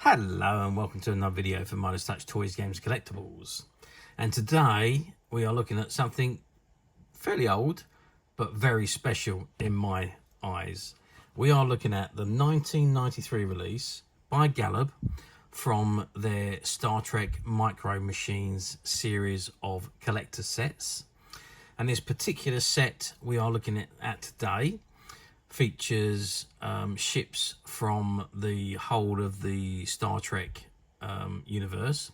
Hello and welcome to another video for Midas Touch Toys, Games, Collectibles. And today we are looking at something fairly old but very special in my eyes. We are looking at the 1993 release by Galoob from their Star Trek Micro Machines series of collector sets. And this particular set we are looking at today features ships from the whole of the Star Trek universe.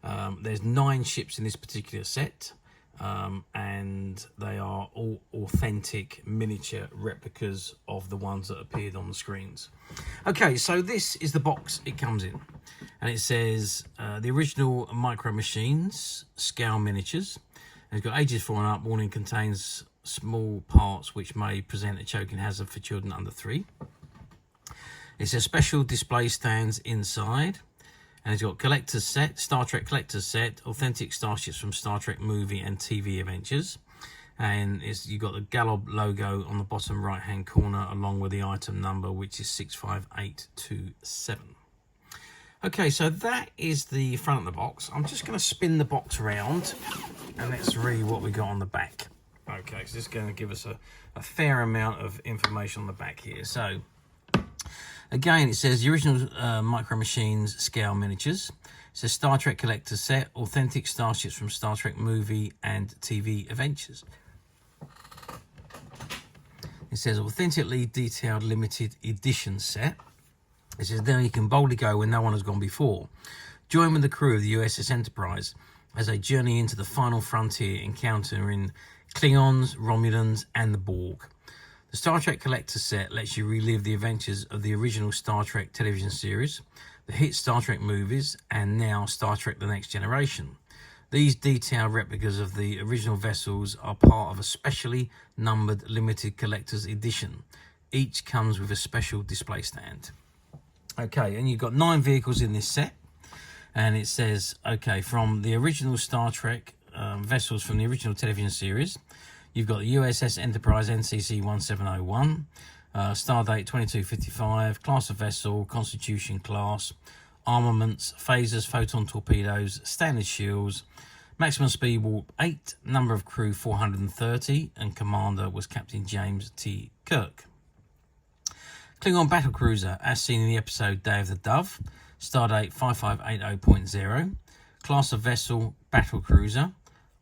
There's 9 ships in this particular set, and they are all authentic miniature replicas of the ones that appeared on the screens. Okay, so this is the box it comes in, and it says the original Micro Machines scale miniatures. And it's got ages 4 and up. Warning: contains small parts which may present a choking hazard for children under 3. It's a special display stands inside, and it's got collector's set, Star Trek collector's set, authentic starships from Star Trek movie and TV adventures, and you've got the Galoob logo on the bottom right hand corner along with the item number, which is 65827. Okay, so that is the front of the box. I'm just going to spin the box around and let's read what we got on the back. Okay, so this is going to give us a fair amount of information on the back here. So, again, it says the original Micro Machines scale miniatures. It says Star Trek collector set, authentic starships from Star Trek movie and TV adventures. It says authentically detailed limited edition set. It says now you can boldly go where no one has gone before. Join with the crew of the USS Enterprise as they journey into the final frontier, encountering Klingons, Romulans, and the Borg. The Star Trek Collector set lets you relive the adventures of the original Star Trek television series, the hit Star Trek movies, and now Star Trek The Next Generation. These detailed replicas of the original vessels are part of a specially numbered limited collector's edition. Each comes with a special display stand. Okay, and you've got 9 vehicles in this set. And it says, okay, from the original Star Trek vessels from the original television series, you've got the USS Enterprise NCC-1701, stardate 2255, class of vessel, Constitution class, armaments, phasers, photon torpedoes, standard shields, maximum speed warp 8, number of crew 430, and commander was Captain James T. Kirk. Klingon Battlecruiser, as seen in the episode Day of the Dove, stardate 5580.0, class of vessel Battlecruiser,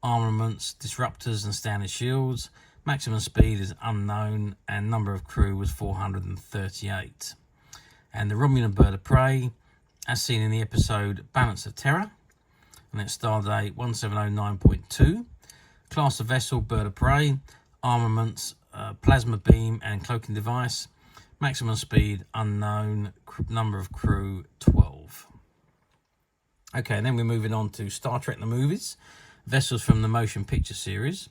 armaments, disruptors and standard shields, maximum speed is unknown, and number of crew was 438. And the Romulan Bird of Prey, as seen in the episode Balance of Terror, and it's stardate 1709.2, class of vessel Bird of Prey, armaments, plasma beam and cloaking device, maximum speed unknown, number of crew 12. Okay, and then we're moving on to Star Trek the movies, vessels from the motion picture series,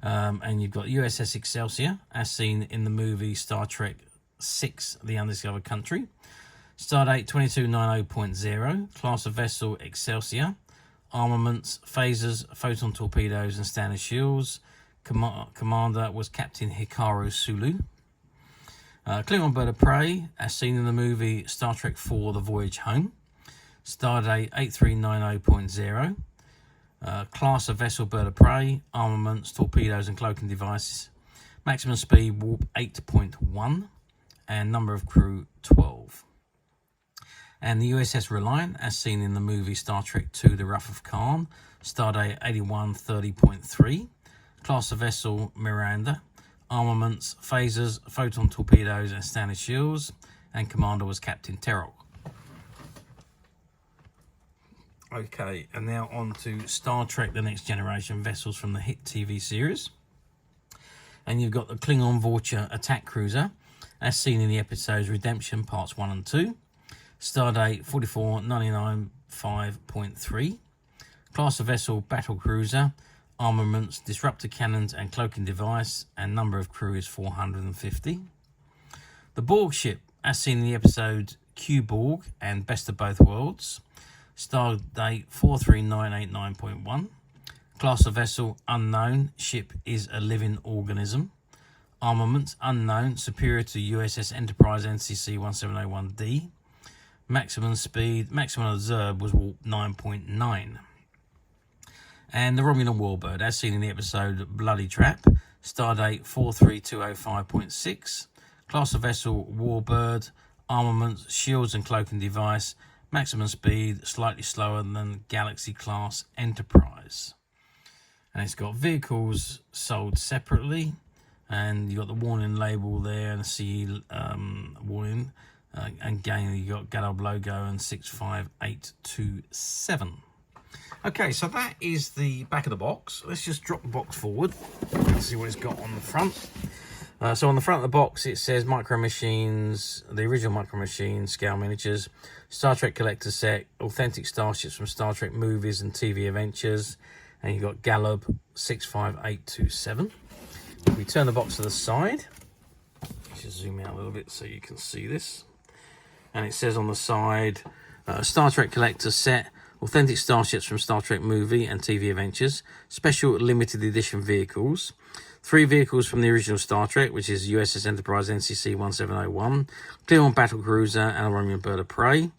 and you've got USS Excelsior, as seen in the movie Star Trek 6, The Undiscovered Country, stardate 2290.0, class of vessel Excelsior, armaments, phasers, photon torpedoes and standard shields, commander was Captain Hikaru Sulu. Klingon Bird of Prey, as seen in the movie Star Trek 4, The Voyage Home, stardate 8390.0, class of vessel Bird of Prey, armaments, torpedoes and cloaking devices, maximum speed warp 8.1, and number of crew 12. And the USS Reliant, as seen in the movie Star Trek 2, The Wrath of Khan, stardate 8130.3, class of vessel Miranda, armaments, phasers, photon torpedoes and standard shields, and commander was Captain Terrell. Okay, and now on to Star Trek The Next Generation vessels from the hit TV series. And you've got the Klingon Vor'cha Attack Cruiser, as seen in the episodes Redemption Parts 1 and 2, stardate 44995.3, class of vessel Battlecruiser, armaments, disruptor cannons and cloaking device, and number of crew is 450. The Borg ship, as seen in the episode Q Borg and Best of Both Worlds, stardate 43989.1, class of vessel unknown, ship is a living organism, armament unknown, superior to USS Enterprise NCC-1701D, Maximum speed, maximum observed was warp 9.9. And the Romulan Warbird, as seen in the episode Bloody Trap, stardate 43205.6, class of vessel Warbird, armaments, shields and cloaking device, maximum speed, slightly slower than Galaxy class Enterprise. And it's got vehicles sold separately, and you've got the warning label there and the CE warning. And again, you got Galoob logo and 65827. Okay, so that is the back of the box. Let's just drop the box forward and see what it's got on the front. So on the front of the box, it says Micro Machines, the original Micro Machines, scale miniatures, Star Trek collector set, authentic starships from Star Trek movies and TV adventures, and you've got Galoob 65827. If we turn the box to the side, let's just zoom out a little bit so you can see this. And it says on the side, Star Trek collector set, authentic starships from Star Trek movie and TV adventures, special limited edition vehicles, 3 vehicles from the original Star Trek, which is USS Enterprise NCC-1701, Klingon Battlecruiser and a Romulan Bird of Prey,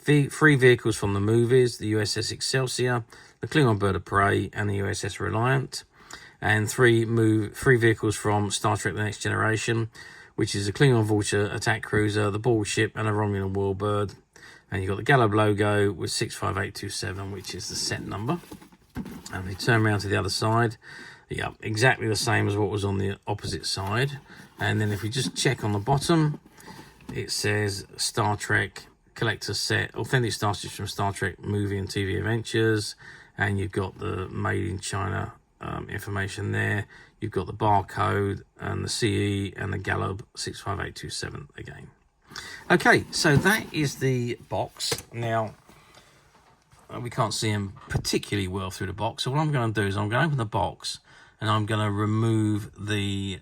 3 vehicles from the movies, the USS Excelsior, the Klingon Bird of Prey and the USS Reliant, and 3 vehicles from Star Trek The Next Generation, which is a Klingon Vor'cha Attack Cruiser, the Borg ship and a Romulan Warbird. And you've got the Galoob logo with 65827, which is the set number. And we turn around to the other side. Yeah, exactly the same as what was on the opposite side. And then if we just check on the bottom, it says Star Trek collector set, authentic starships from Star Trek movie and TV adventures. And you've got the made in China information there. You've got the barcode and the CE and the Galoob 65827 again. Okay, so that is the box. Now, we can't see them particularly well through the box. So what I'm going to do is I'm going to open the box and I'm going to remove the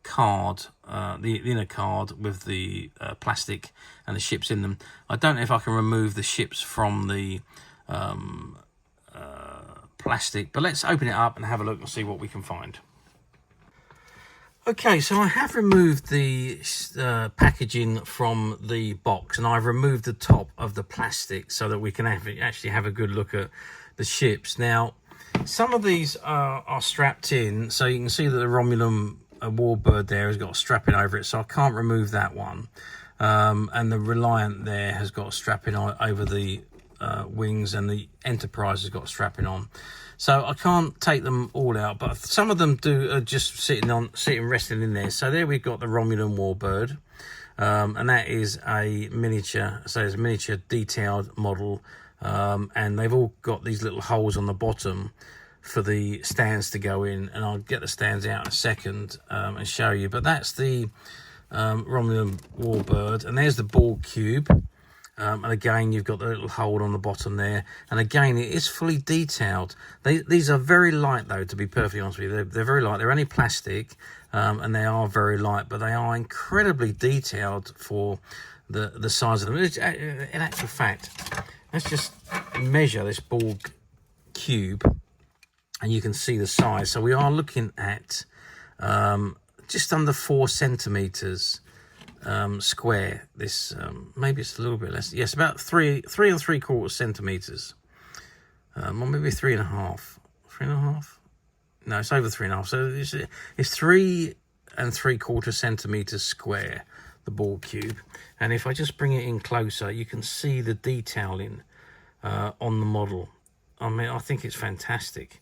card, the inner card with the plastic and the ships in them. I don't know if I can remove the ships from the plastic, but let's open it up and have a look and see what we can find. Okay, so I have removed the packaging from the box, and I've removed the top of the plastic so that we can actually have a good look at the ships. Now, some of these are strapped in, so you can see that the Romulan Warbird there has got a strapping over it, so I can't remove that one. And the Reliant there has got a strapping over the wings, and the Enterprise has got a strapping on. So I can't take them all out, but some of them are just resting in there. So there we've got the Romulan Warbird, and that is a miniature, so it's a miniature detailed model, and they've all got these little holes on the bottom for the stands to go in, and I'll get the stands out in a second and show you. But that's the Romulan Warbird, and there's the Borg cube. And again, you've got the little hole on the bottom there. And again, it is fully detailed. These are very light, though, to be perfectly honest with you. They're very light. They're only plastic, and they are very light, but they are incredibly detailed for the size of them. In actual fact, let's just measure this Borg cube, and you can see the size. So we are looking at just under 4 centimetres square. This maybe it's a little bit less. Yes, about 3 3/4 centimeters, or maybe 3.5. 3.5? No, it's over 3.5. So it's 3 3/4 centimeters square, the Borg cube. And if I just bring it in closer, you can see the detailing on the model. I mean, I think it's fantastic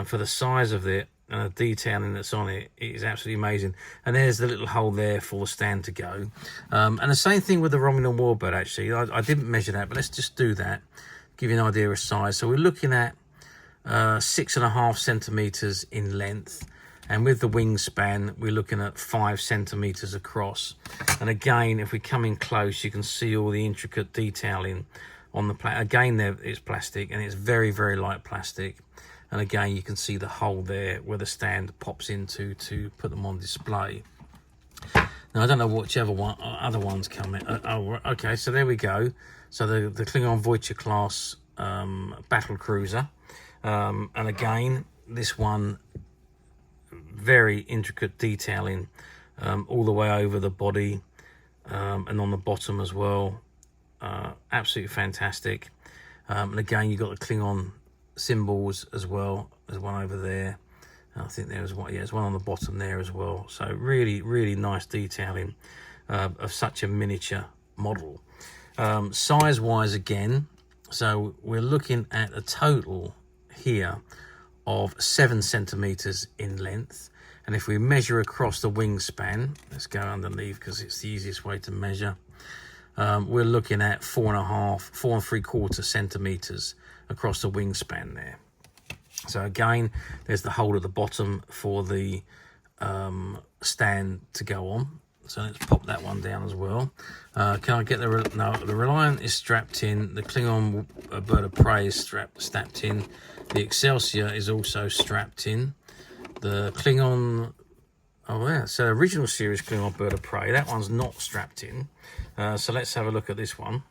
for the size of it. And the detailing that's on it is absolutely amazing. And there's the little hole there for the stand to go. And the same thing with the Romulan Warbird, actually. I didn't measure that, but let's just do that. Give you an idea of size. So we're looking at 6.5 centimetres in length. And with the wingspan, we're looking at 5 centimetres across. And again, if we come in close, you can see all the intricate detailing on the again, there it's plastic, and it's very, very light plastic. And again, you can see the hole there where the stand pops into to put them on display. Now, I don't know whichever one, other ones come in. Okay, so there we go. So the Klingon Vor'cha class Battlecruiser. And again, this one, very intricate detailing all the way over the body. and on the bottom as well. Absolutely fantastic. And again, you've got the Klingon symbols as well. There's one over there. I think there was one, yeah, there's one on the bottom there as well. So really, really nice detailing of such a miniature model. Size-wise again, so we're looking at a total here of 7 centimeters in length. And if we measure across the wingspan, let's go underneath because it's the easiest way to measure. We're looking at 4 3/4 centimeters across the wingspan there. So again, there's the hole at the bottom for the stand to go on. So let's pop that one down as well. Can I get the Reliant is strapped in. The Klingon Bird of Prey is strapped in. The Excelsior is also strapped in. The Klingon, oh yeah, so the original series Klingon Bird of Prey, that one's not strapped in. So let's have a look at this one.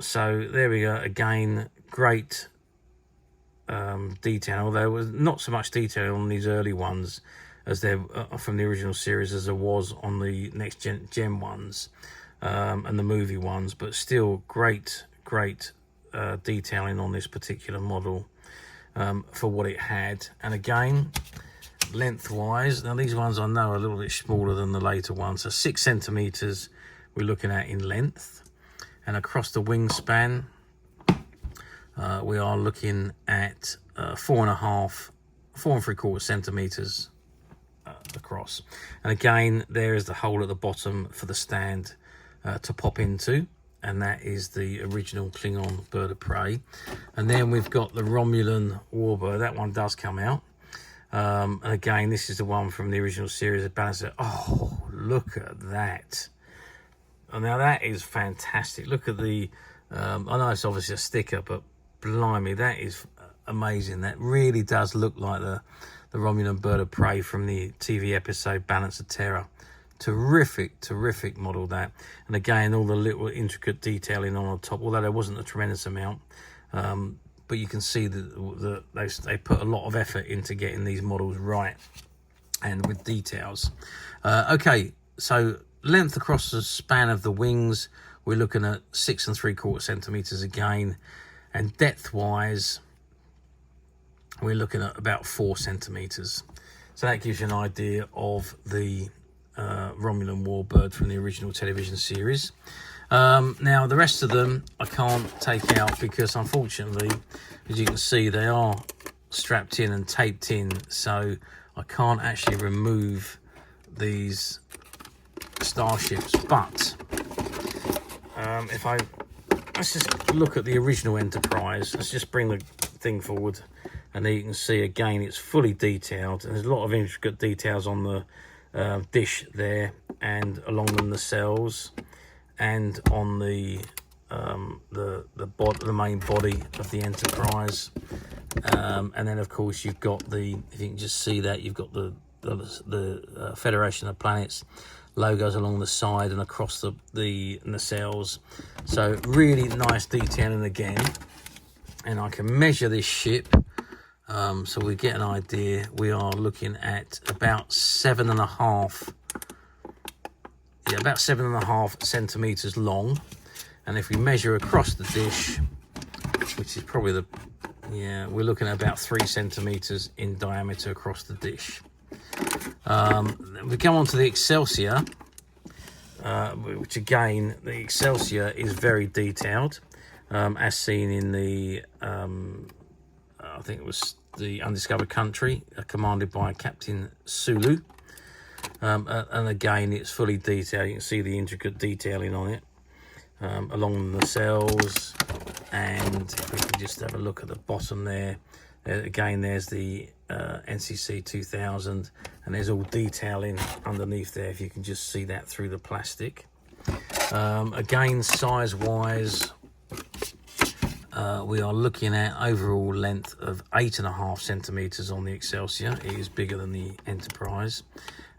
So there we go. Again, great detail, although there was not so much detail on these early ones as there from the original series as there was on the next gen ones and the movie ones, but still great detailing on this particular model for what it had. And again, lengthwise, now these ones I know are a little bit smaller than the later ones, so 6 centimeters we're looking at in length, and across the wingspan we are looking at 4 3/4 centimeters across. And again, there is the hole at the bottom for the stand to pop into, and that is the original Klingon Bird of Prey. And then we've got the Romulan Warbird. That one does come out. And again, this is the one from the original series of Balancer. Oh, look at that. Oh, now that is fantastic. Look at the, I know it's obviously a sticker, but blimey, that is amazing. That really does look like the Romulan Bird of Prey from the TV episode Balance of Terror. Terrific model that. And again, all the little intricate detailing on top, although there wasn't a tremendous amount, but you can see that they put a lot of effort into getting these models right and with details. Okay, so length across the span of the wings, we're looking at 6 3/4 centimeters again, and depth wise we're looking at about 4 centimeters. So that gives you an idea of the Romulan Warbird from the original television series. Now the rest of them I can't take out because unfortunately, as you can see, they are strapped in and taped in, so I can't actually remove these starships. But let's just look at the original Enterprise. Let's just bring the thing forward, and there you can see again it's fully detailed. There's a lot of intricate details on the dish there, and along the nacelles, and on the main body of the Enterprise. And then of course you've got the, if you can just see that, you've got the Federation of Planets logos along the side and across the nacelles. So really nice detailing again. And I can measure this ship, so we get an idea. We are looking at about 7.5 centimeters long. And if we measure across the dish, which is probably we're looking at about 3 centimeters in diameter across the dish. We come on to the Excelsior, which again, the Excelsior is very detailed, as seen in the, I think it was the Undiscovered Country, commanded by Captain Sulu. And again, it's fully detailed. You can see the intricate detailing on it, along the nacelles. And if we can just have a look at the bottom there, again, there's the NCC-2000, and there's all detailing underneath there, if you can just see that through the plastic. Again, size-wise, we are looking at overall length of 8.5 centimeters on the Excelsior. It is bigger than the Enterprise.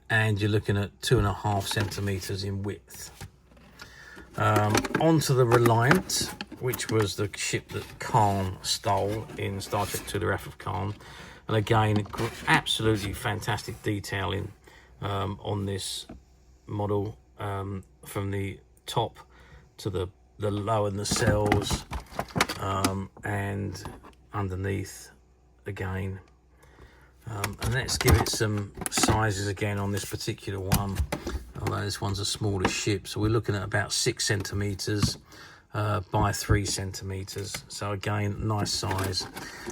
And you're looking at 2.5 centimeters in width. Onto the Reliant, which was the ship that Khan stole in Star Trek II: The Wrath of Khan. And again, absolutely fantastic detailing on this model. from the top to the lower nacelles, and underneath again. And let's give it some sizes again on this particular one, although this one's a smaller ship, so we're looking at about 6 centimeters by 3 centimeters, so again, nice size.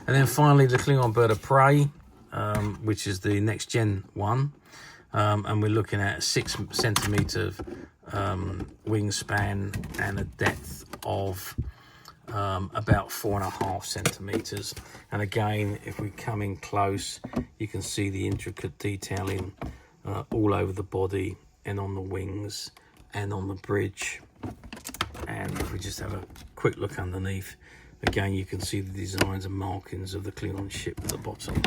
And then finally the Klingon Bird of Prey, which is the next gen one, and we're looking at a 6 centimeter wingspan and a depth of about 4.5 centimeters. And again, if we come in close, you can see the intricate detailing all over the body and on the wings and on the bridge. And if we just have a quick look underneath, again you can see the designs and markings of the Klingon ship at the bottom.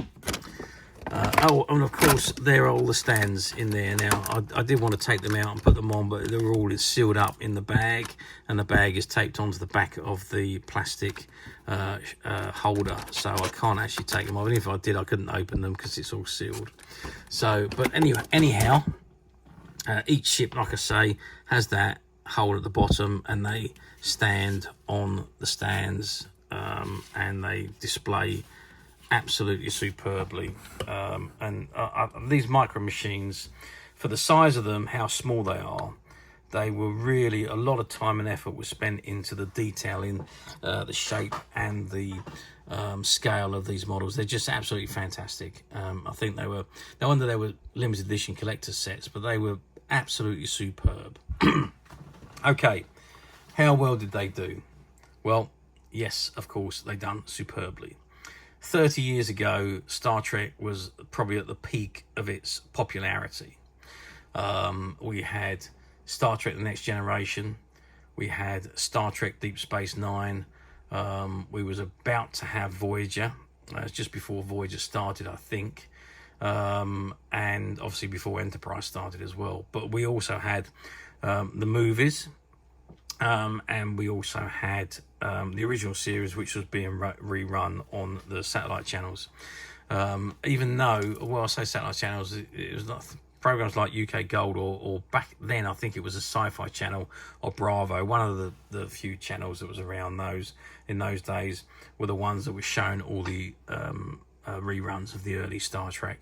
Oh, and of course there are all the stands in there. Now I did want to take them out and put them on, but they're all sealed up in the bag, and the bag is taped onto the back of the plastic holder, so I can't actually take them off. And if I did, I couldn't open them because it's all sealed. So, but anyway, anyhow, each ship, like I say, has that hole at the bottom, and they stand on the stands, and they display absolutely superbly. And these micro machines, for the size of them, how small they are, they were really, a lot of time and effort was spent into the detailing, the shape and the scale of these models. They're just absolutely fantastic. I think they were, no wonder they were limited edition collector sets, but they were absolutely superb. Okay, how well did they do? Well, yes, of course, they done superbly. 30 years ago, Star Trek was probably at the peak of its popularity. We had Star Trek The Next Generation. We had Star Trek Deep Space Nine. We was about to have Voyager. It's just before Voyager started, I think. And obviously before Enterprise started as well. But we also had the movies. And we also had the original series, which was being rerun on the satellite channels. Even though, well, I say satellite channels, it was not programs like UK Gold, or back then I think it was a Sci-Fi Channel or Bravo. One of the few channels that was around those in those days were the ones that were showing all the reruns of the early Star Trek.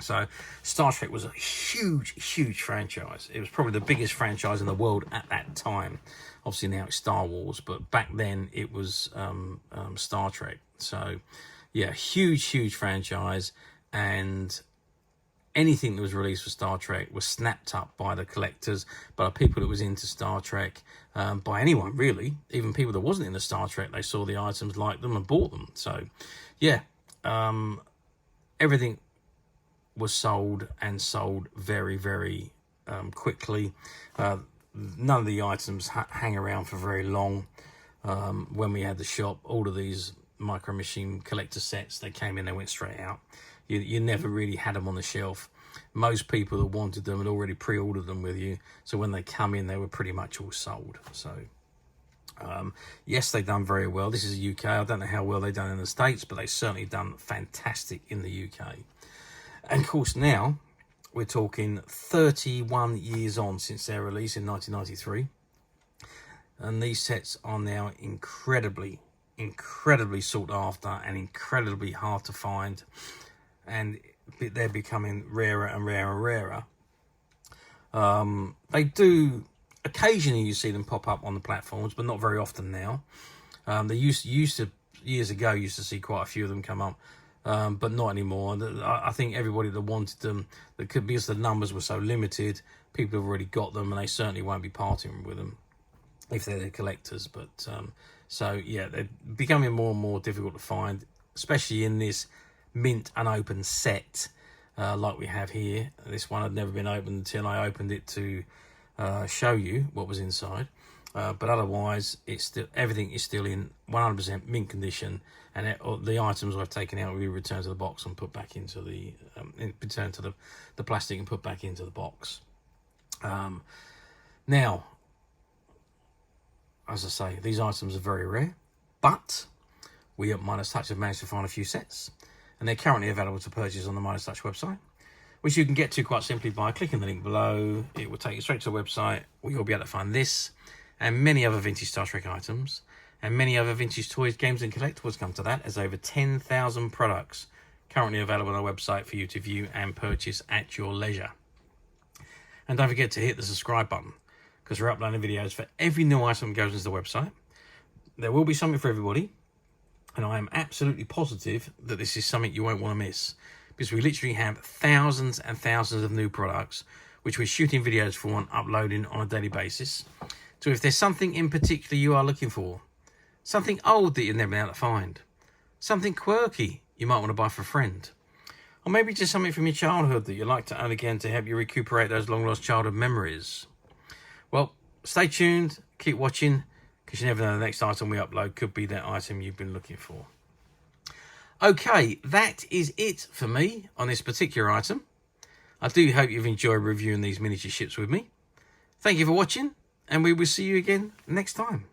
So Star Trek was a huge franchise. It was probably the biggest franchise in the world at that time. Obviously now it's Star Wars, but back then it was Star Trek. So yeah, huge franchise, and anything that was released for Star Trek was snapped up by the collectors, by people that was into Star Trek, by anyone really. Even people that wasn't into Star Trek, they saw the items, liked them, and bought them. So yeah, everything was sold, and sold very quickly. None of the items hang around for very long. When we had the shop, all of these micro machine collector sets, they came in, they went straight out. You never really had them on the shelf. Most people that wanted them had already pre-ordered them with you, so when they come in, they were pretty much all sold. So yes, they've done very well. This is the UK. I don't know how well they've done in the States, but they've certainly done fantastic in the UK. And of course now we're talking 31 years on since their release in 1993, and these sets are now incredibly sought after and incredibly hard to find, and they're becoming rarer and rarer. They do occasionally, you see them pop up on the platforms, but not very often now. They used to years ago used to see quite a few of them come up. But not anymore. I think everybody that wanted them, that could, because the numbers were so limited, people have already got them, and they certainly won't be parting with them if they're the collectors. But so yeah, they're becoming more and more difficult to find, especially in this mint unopened set like we have here. This one had never been opened until I opened it to show you what was inside. But otherwise, it's still, everything is still in 100% mint condition, and the items I've taken out will be returned to the box and put back into the returned to the plastic and put back into the box. Now, as I say, these items are very rare, but we at Midas Touch have managed to find a few sets, and they're currently available to purchase on the Midas Touch website. which you can get to quite simply by clicking the link below. It will take you straight to the website where you'll be able to find this and many other vintage Star Trek items and many other vintage toys, games and collectibles. Come to that, as over 10,000 products currently available on our website for you to view and purchase at your leisure. And don't forget to hit the subscribe button, because we're uploading videos for every new item that goes into the website. There will be something for everybody, and I am absolutely positive that this is something you won't want to miss, because we literally have thousands and thousands of new products which we're shooting videos for and uploading on a daily basis. So if there's something in particular you are looking for, something old that you've never been able to find, something quirky you might want to buy for a friend, or maybe just something from your childhood that you'd like to own again to help you recuperate those long lost childhood memories, well, stay tuned, keep watching, because you never know, the next item we upload could be that item you've been looking for. Okay, that is it for me on this particular item. I do hope you've enjoyed reviewing these miniature ships with me. Thank you for watching, and we will see you again next time.